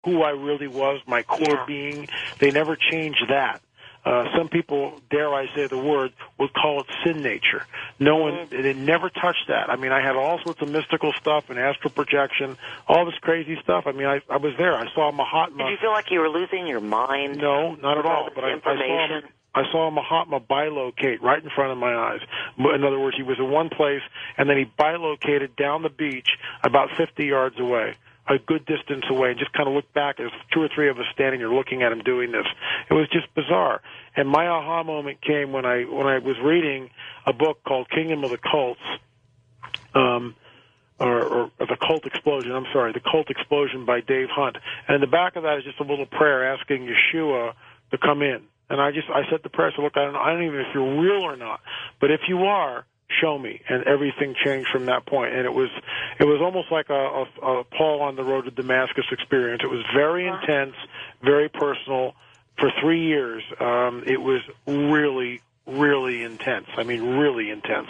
who I really was, my core being. They never changed that. Some people, dare I say the word, would call it sin nature. No one, they never touched that. I mean, I had all sorts of mystical stuff and astral projection, all this crazy stuff. I mean, I was there. I saw Mahatma. Did you feel like you were losing your mind? No, not at all. But I saw Mahatma bilocate right in front of my eyes. In other words, he was in one place, and then he bilocated down the beach about 50 yards away, a good distance away, and just kind of looked back. There's two or three of us standing there looking at him doing this. It was just bizarre. And my aha moment came when I was reading a book called Kingdom of the Cults, or the Cult Explosion. I'm sorry, the Cult Explosion by Dave Hunt. And in the back of that is just a little prayer asking Yeshua to come in. And I said the prayer. So look, I don't know even if you're real or not, but if you are, show me. And everything changed from that point. And it was almost like a Paul on the road to Damascus experience. It was very intense, very personal. For 3 years, it was really, really intense. I mean, really intense.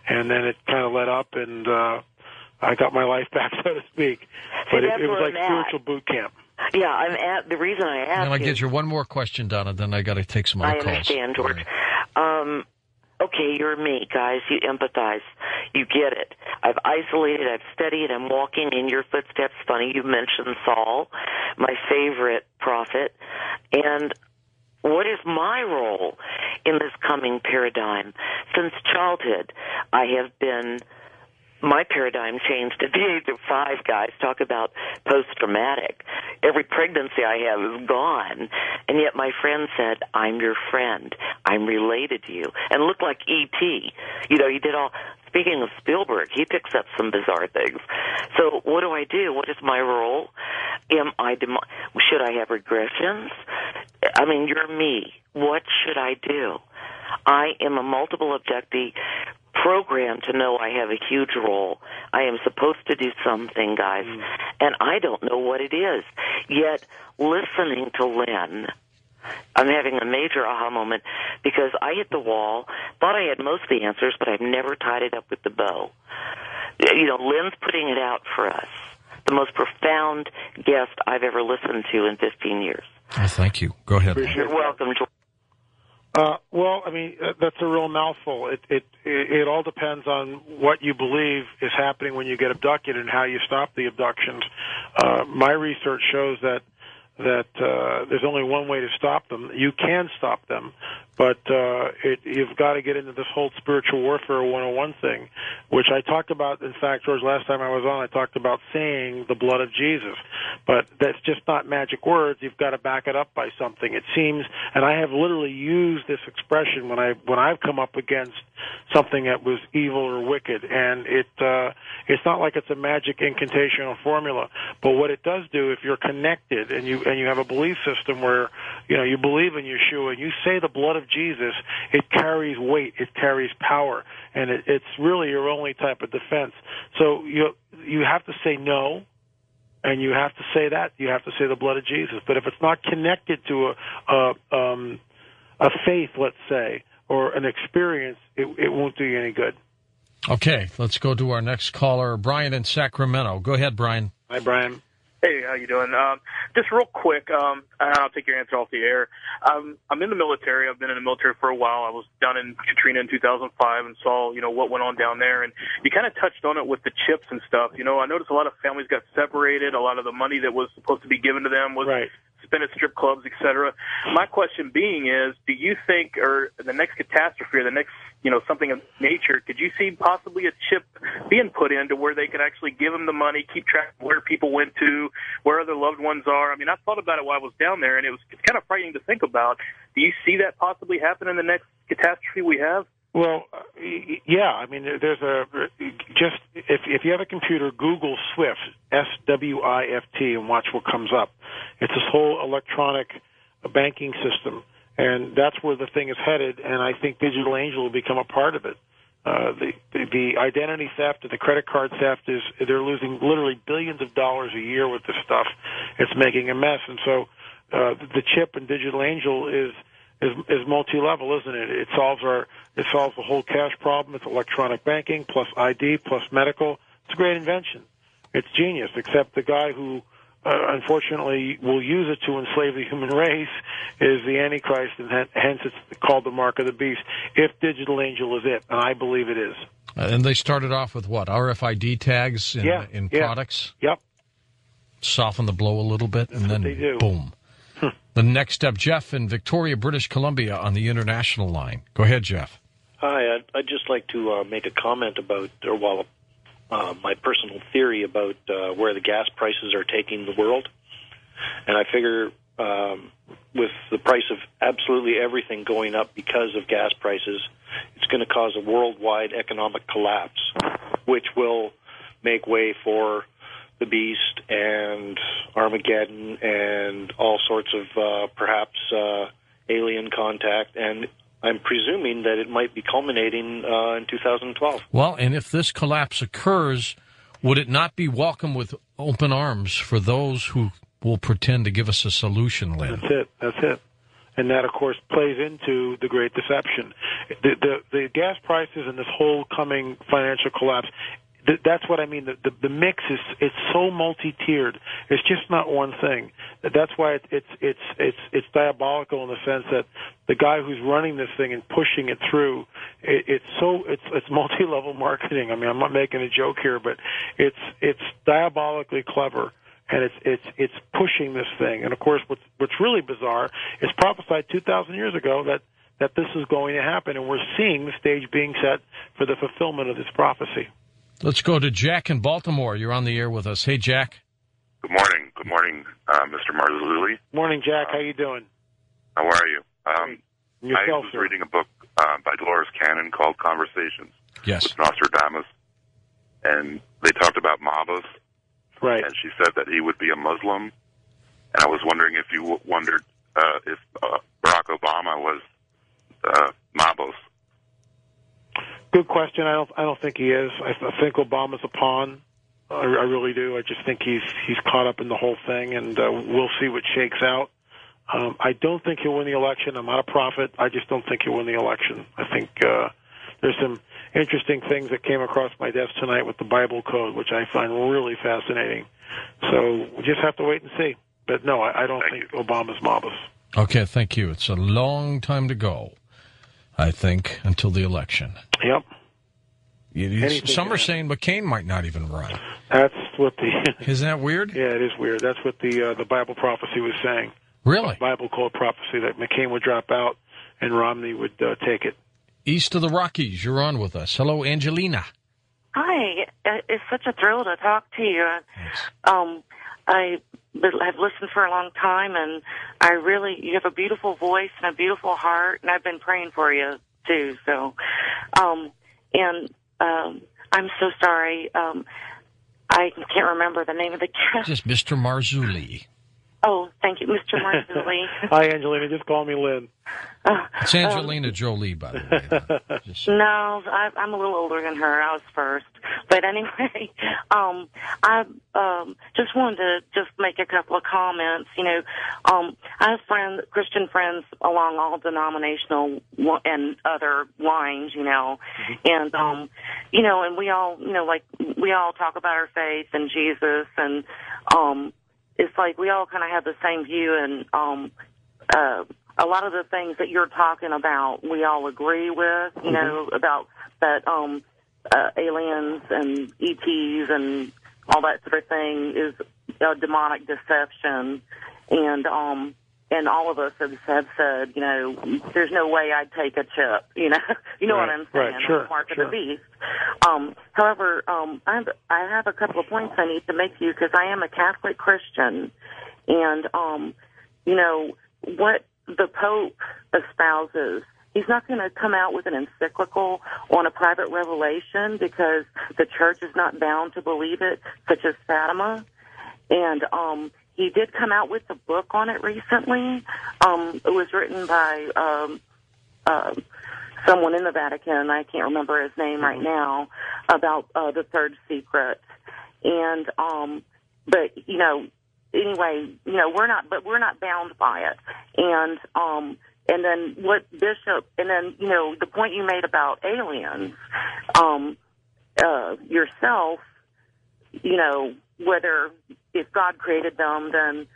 And then it kind of let up, and I got my life back, so to speak. But it was like spiritual boot camp. Yeah, the reason I asked. And I'll get you one more question, Donna, then I got to take some other calls. I understand, George. Okay, you're me, guys. You empathize. You get it. I've isolated. I've studied. I'm walking in your footsteps. Funny, you mentioned Saul, my favorite prophet. And what is my role in this coming paradigm? Since childhood, my paradigm changed at the age of 5, guys. Talk about post-traumatic. Every pregnancy I have is gone. And yet my friend said, I'm your friend. I'm related to you. And looked like E.T. You know, he did all... Speaking of Spielberg, he picks up some bizarre things. So what do I do? What is my role? Should I have regressions? I mean, you're me. What should I do? I am a multiple abductee programmed to know I have a huge role. I am supposed to do something, guys, and I don't know what it is. Yet, listening to Lynn, I'm having a major aha moment because I hit the wall, thought I had most of the answers, but I've never tied it up with the bow. You know, Lynn's putting it out for us. The most profound guest I've ever listened to in 15 years. Oh, thank you. Go ahead. You're welcome, George. Well, I mean, that's a real mouthful. It all depends on what you believe is happening when you get abducted and how you stop the abductions. My research shows that there's only one way to stop them. You can stop them, but you've got to get into this whole spiritual warfare 101 thing, which I talked about. In fact, George, last time I was on, I talked about saying the blood of Jesus, but that's just not magic words. You've got to back it up by something. It seems, and I have literally used this expression when I've come up against something that was evil or wicked, and it's not like it's a magic incantation or formula, but what it does do, if you're connected and you have a belief system where you believe in Yeshua and you say the blood of Jesus, it carries weight, it carries power, and it's really your only type of defense. So you have to say no, and you have to say that. You have to say the blood of Jesus. But if it's not connected to a faith, let's say, or an experience, it won't do you any good. Okay, let's go to our next caller, Brian in Sacramento. Go ahead, Brian. Hi, Brian. Hey, how you doing? Just real quick, I'll take your answer off the air. I'm in the military. I've been in the military for a while. I was down in Katrina in 2005 and saw, what went on down there. And you kind of touched on it with the chips and stuff. I noticed a lot of families got separated. A lot of the money that was supposed to be given to them was spent at strip clubs, etc. My question being is, do you think, or the next catastrophe or the next, something of nature, could you see possibly a chip being put in to where they could actually give them the money, keep track of where people went to, where other loved ones are? I mean, I thought about it while I was down there, and it's kind of frightening to think about. Do you see that possibly happen in the next catastrophe we have? Well, yeah. I mean, there's if you have a computer, Google SWIFT, SWIFT, and watch what comes up. It's this whole electronic banking system, and that's where the thing is headed. And I think Digital Angel will become a part of it. The identity theft and the credit card theft they're losing literally billions of dollars a year with this stuff. It's making a mess, and so the chip and Digital Angel is multi-level, isn't it? It solves the whole cash problem. It's electronic banking plus ID plus medical. It's a great invention. It's genius. Except the guy who unfortunately, will use it to enslave the human race is the Antichrist, and hence it's called the mark of the beast, if Digital Angel is it, and I believe it is. And they started off with what? RFID tags in products? Yep. Soften the blow a little bit, and then they do. Boom. The next step, Jeff in Victoria, British Columbia on the international line. Go ahead, Jeff. Hi, I'd just like to make a comment about, my personal theory about where the gas prices are taking the world. And I figure with the price of absolutely everything going up because of gas prices, it's going to cause a worldwide economic collapse, which will make way for the Beast and Armageddon and all sorts of perhaps alien contact. And I'm presuming that it might be culminating in 2012. Well, and if this collapse occurs, would it not be welcome with open arms for those who will pretend to give us a solution, Lynn? That's it. And that, of course, plays into the Great Deception. The gas prices and this whole coming financial collapse, that's what I mean. The mix is so multi-tiered. It's just not one thing. That's why it's diabolical in the sense that the guy who's running this thing and pushing it through, it's multi-level marketing. I mean, I'm not making a joke here, but it's diabolically clever, and it's pushing this thing. And of course, what's really bizarre is prophesied 2,000 years ago that this is going to happen, and we're seeing the stage being set for the fulfillment of this prophecy. Let's go to Jack in Baltimore. You're on the air with us. Hey, Jack. Good morning. Good morning, Mr. Marzulli. Morning, Jack. How you doing? How are you? Yourself, I was sir. reading a book by Dolores Cannon called Conversations with Nostradamus, and they talked about Mabus. Right. And she said that he would be a Muslim, and I was wondering if you wondered if Barack Obama was Mabus. Good question. I don't think he is. I think Obama's a pawn. I really do. I just think he's caught up in the whole thing, and we'll see what shakes out. I don't think he'll win the election. I'm not a prophet. I just don't think he'll win the election. I think there's some interesting things that came across my desk tonight with the Bible code, which I find really fascinating. So we just have to wait and see. But no, I don't think Obama's Mabus. Okay, thank you. It's a long time to go, I think, until the election. Yep. Some are saying McCain might not even run. That's what Isn't that weird? Yeah, it is weird. That's what the Bible prophecy was saying. Really? Bible code prophecy that McCain would drop out and Romney would take it. East of the Rockies, you're on with us. Hello, Angelina. Hi. It's such a thrill to talk to you. Thanks. I've listened for a long time, and you have a beautiful voice and a beautiful heart, and I've been praying for you, too. So, I'm so sorry. I can't remember the name of the guest. Just Mr. Marzulli. Oh, thank you, Mr. Marzulli. Hi, Angelina. Just call me Lynn. It's Angelina Jolie, by the way. No, I'm a little older than her. I was first. But anyway, I just wanted to just make a couple of comments. I have Christian friends along all denominational and other lines, and, and we all, we all talk about our faith and Jesus, and it's like we all kind of have the same view, and a lot of the things that you're talking about, we all agree with, about that aliens and ETs and all that sort of thing is a demonic deception, and all of us have said, there's no way I'd take a chip, you know what I'm saying? Right, sure, Mark of the beast. However, I have a couple of points I need to make to you because I am a Catholic Christian, and what the Pope espouses, he's not going to come out with an encyclical on a private revelation because the church is not bound to believe it, such as Fatima. And he did come out with a book on it recently. It was written by someone in the Vatican. I can't remember his name right now, about the third secret. And but anyway, we're not bound by it. And then what Bishop, and then, the point you made about aliens, yourself, whether if God created them, then